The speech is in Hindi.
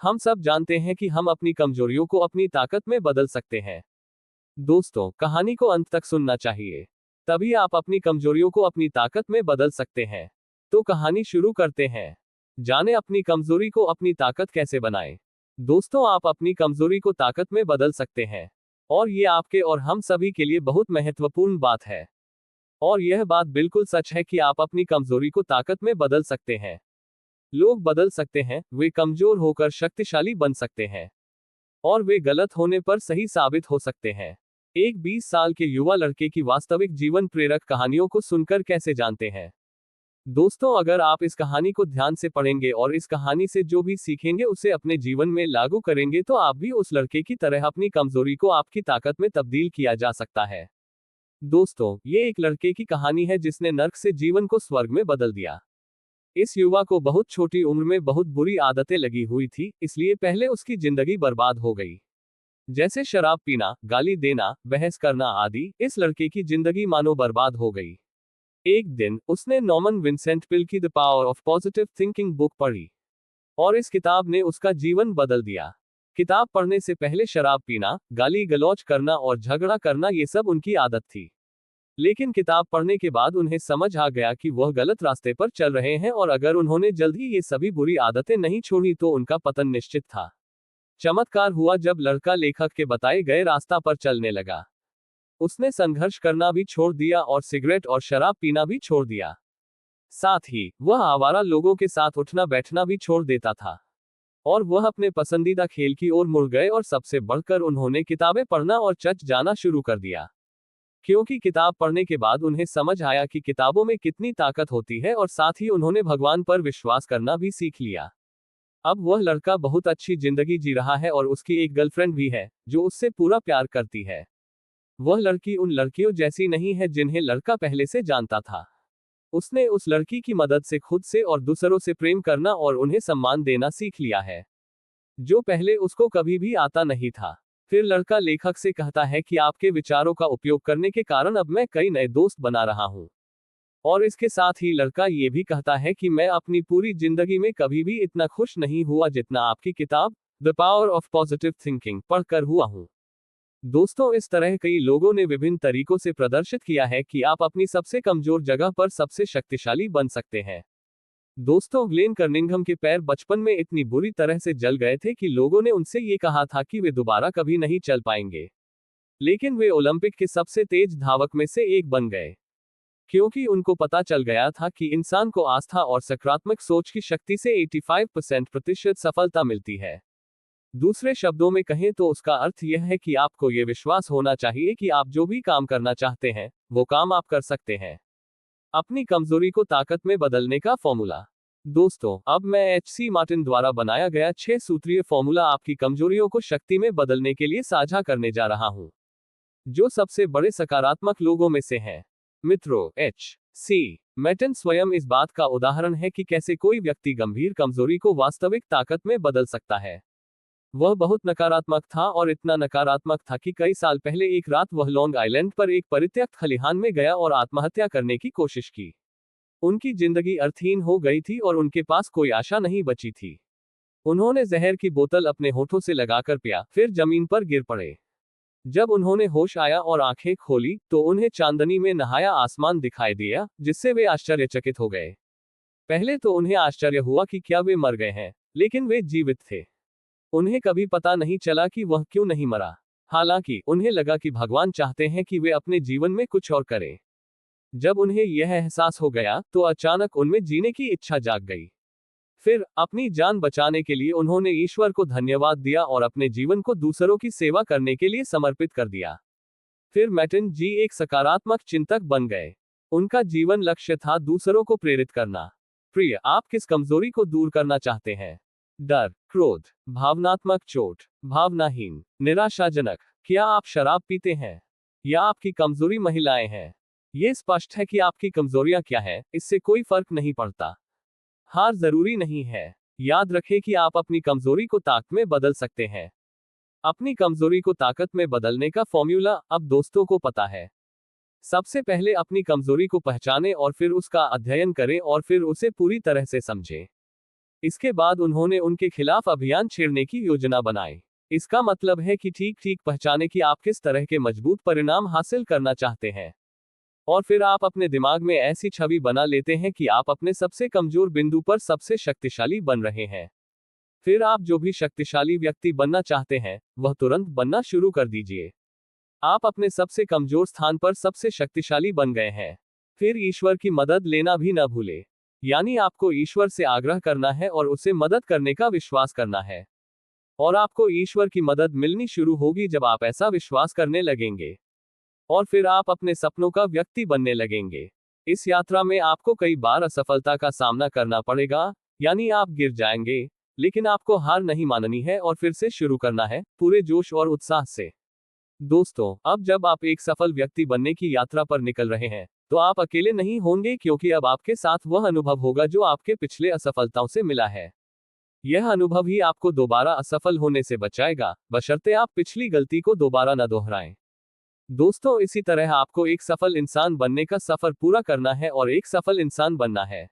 हम सब जानते हैं कि हम अपनी कमजोरियों को अपनी ताकत में बदल सकते हैं। दोस्तों, कहानी को अंत तक सुनना चाहिए, तभी आप अपनी कमजोरियों को अपनी ताकत में बदल सकते हैं। तो कहानी शुरू करते हैं। जाने अपनी कमजोरी को अपनी ताकत कैसे बनाएं। दोस्तों, आप अपनी कमजोरी को ताकत में बदल सकते हैं, और ये आपके और हम सभी के लिए बहुत महत्वपूर्ण बात है। और यह बात बिल्कुल सच है कि आप अपनी कमजोरी को ताकत में बदल सकते हैं। लोग बदल सकते हैं, वे कमजोर होकर शक्तिशाली बन सकते हैं, और वे गलत होने पर सही साबित हो सकते हैं। एक 20 साल के युवा लड़के की वास्तविक जीवन प्रेरक कहानियों को सुनकर कैसे जानते हैं। दोस्तों, अगर आप इस कहानी को ध्यान से पढ़ेंगे और इस कहानी से जो भी सीखेंगे उसे अपने जीवन में लागू करेंगे तो आप भी उस लड़के की तरह अपनी कमजोरी को आपकी ताकत में तब्दील किया जा सकता है। दोस्तों, ये एक लड़के की कहानी है जिसने नर्क से जीवन को स्वर्ग में बदल दिया। इस युवा को बहुत छोटी उम्र में बहुत बुरी आदतें लगी हुई थी, इसलिए पहले उसकी जिंदगी बर्बाद हो गई। जैसे शराब पीना, गाली देना, बहस करना आदि। इस लड़के की जिंदगी मानो बर्बाद हो गई। एक दिन उसने नॉर्मन विंसेंट पिल की the power of positive thinking book पढ़ी, और इस किताब ने उसका जीवन बदल दिया। किताब पढ़ने से पहले शराब पीना, गाली गलौज करना और झगड़ा करना ये सब उनकी आदत थी। लेकिन किताब पढ़ने के बाद उन्हें समझ आ गया कि वह गलत रास्ते पर चल रहे हैं, और अगर उन्होंने जल्द ही ये सभी बुरी आदतें नहीं छोड़ी तो उनका पतन निश्चित था। चमत्कार हुआ जब लड़का लेखक के बताए गए रास्ता पर चलने लगा। उसने संघर्ष करना भी छोड़ दिया और सिगरेट और शराब पीना भी छोड़ दिया। साथ ही वह आवारा लोगों के साथ उठना बैठना भी छोड़ देता था, और वह अपने पसंदीदा खेल की ओर मुड़ गए, और सबसे बढ़कर उन्होंने किताबें पढ़ना और चर्च जाना शुरू कर दिया। क्योंकि किताब पढ़ने के बाद उन्हें समझ आया कि किताबों में कितनी ताकत होती है, और साथ ही उन्होंने भगवान पर विश्वास करना भी सीख लिया। अब वह लड़का बहुत अच्छी जिंदगी जी रहा है, और उसकी एक गर्लफ्रेंड भी है जो उससे पूरा प्यार करती है। वह लड़की उन लड़कियों जैसी नहीं है जिन्हें लड़का पहले से जानता था। उसने उस लड़की की मदद से खुद से और दूसरों से प्रेम करना और उन्हें सम्मान देना सीख लिया है, जो पहले उसको कभी भी आता नहीं था। फिर लड़का लेखक से कहता है कि आपके विचारों का उपयोग करने के कारण अब मैं कई नए दोस्त बना रहा हूं। और इसके साथ ही लड़का ये भी कहता है कि मैं अपनी पूरी जिंदगी में कभी भी इतना खुश नहीं हुआ जितना आपकी किताब the power of positive thinking पढ़कर हुआ हूं। दोस्तों, इस तरह कई लोगों ने विभिन्न तरीकों से प्रदर्शित किया है कि आप अपनी सबसे कमजोर जगह पर सबसे शक्तिशाली बन सकते हैं। दोस्तों, ग्लेन कर्निंघम के पैर बचपन में इतनी बुरी तरह से जल गए थे कि लोगों ने उनसे ये कहा था कि वे दोबारा कभी नहीं चल पाएंगे। लेकिन वे ओलंपिक के सबसे तेज धावक में से एक बन गए, क्योंकि उनको पता चल गया था कि इंसान को आस्था और सकारात्मक सोच की शक्ति से 85% सफलता मिलती है। दूसरे शब्दों में कहें तो उसका अर्थ यह है कि आपको ये विश्वास होना चाहिए कि आप जो भी काम करना चाहते हैं वो काम आप कर सकते हैं। अपनी कमजोरी को ताकत में बदलने का फॉर्मूला। दोस्तों, अब मैं एच.सी. मार्टिन द्वारा बनाया गया 6 सूत्रीय फॉर्मूला आपकी कमजोरियों को शक्ति में बदलने के लिए साझा करने जा रहा हूं, जो सबसे बड़े सकारात्मक लोगों में से हैं। मित्रों, एच.सी. मार्टिन स्वयं इस बात का उदाहरण है कि कैसे कोई व्यक्ति गंभीर कमजोरी को वास्तविक ताकत में बदल सकता है। वह बहुत नकारात्मक था, और इतना नकारात्मक था कि कई साल पहले एक रात वह लॉन्ग आइलैंड पर एक परित्यक्त खलिहान में गया और आत्महत्या करने की कोशिश की। उनकी जिंदगी अर्थहीन हो गई थी और उनके पास कोई आशा नहीं बची थी। उन्होंने जहर की बोतल अपने होठों से लगाकर पिया, फिर जमीन पर गिर पड़े। जब उन्होंने होश आया और आंखें खोली तो उन्हें चांदनी में नहाया आसमान दिखाई दिया, जिससे वे आश्चर्यचकित हो गए। पहले तो उन्हें आश्चर्य हुआ कि क्या वे मर गए हैं, लेकिन वे जीवित थे। उन्हें कभी पता नहीं चला कि वह क्यों नहीं मरा। हालांकि उन्हें लगा कि भगवान चाहते हैं कि वे अपने जीवन में कुछ और करें। जब उन्हें यह एहसास हो गया तो अचानक उनमें जीने की इच्छा जाग गई। फिर अपनी जान बचाने के लिए उन्होंने ईश्वर को धन्यवाद दिया और अपने जीवन को दूसरों की सेवा करने के लिए समर्पित कर दिया। फिर मार्टिन जी एक सकारात्मक चिंतक बन गए। उनका जीवन लक्ष्य था दूसरों को प्रेरित करना। प्रिय, आप किस कमजोरी को दूर करना चाहते हैं? डर, क्रोध, भावनात्मक चोट, भावनाहीन, निराशाजनक? क्या आप शराब पीते हैं, या आपकी कमजोरी महिलाएं हैं? ये स्पष्ट है कि आपकी कमजोरियां क्या है, इससे कोई फर्क नहीं पड़ता। हार जरूरी नहीं है। याद रखें कि आप अपनी कमजोरी को ताकत में बदल सकते हैं। अपनी कमजोरी को ताकत में बदलने का फॉर्मूला अब दोस्तों को पता है। सबसे पहले अपनी कमजोरी को पहचानें और फिर उसका अध्ययन करें और फिर उसे पूरी तरह से समझें। इसके बाद उन्होंने उनके खिलाफ अभियान छेड़ने की योजना बनाई। इसका मतलब है कि ठीक ठीक पहचाने कि आप किस तरह के मजबूत परिणाम हासिल करना चाहते हैं। और फिर आप अपने दिमाग में ऐसी छवि बना लेते हैं कि आप अपने सबसे कमजोर बिंदु पर सबसे शक्तिशाली बन रहे हैं। फिर आप जो भी शक्तिशाली व्यक्ति बनना चाहते हैं, वह तुरंत बनना शुरू कर दीजिए। आप अपने सबसे कमजोर स्थान पर सबसे शक्तिशाली बन गए हैं। फिर ईश्वर की मदद लेना भी न भूले। यानी आपको ईश्वर से आग्रह करना है और उसे मदद करने का विश्वास करना है। और आपको ईश्वर की मदद मिलनी शुरू होगी जब आप ऐसा विश्वास करने लगेंगे। और फिर आप अपने सपनों का व्यक्ति बनने लगेंगे। इस यात्रा में आपको कई बार असफलता का सामना करना पड़ेगा, यानी आप गिर जाएंगे, लेकिन आपको हार नहीं माननी है और फिर से शुरू करना है, पूरे जोश और उत्साह से। दोस्तों, अब जब आप एक सफल व्यक्ति बनने की यात्रा पर निकल रहे हैं, तो आप अकेले नहीं होंगे, क्योंकि अब आपके साथ वह अनुभव होगा जो आपके पिछले असफलताओं से मिला है। यह अनुभव ही आपको दोबारा असफल होने से बचाएगा, बशर्ते आप पिछली गलती को दोबारा न दोहराएं। दोस्तों, इसी तरह आपको एक सफल इंसान बनने का सफर पूरा करना है और एक सफल इंसान बनना है।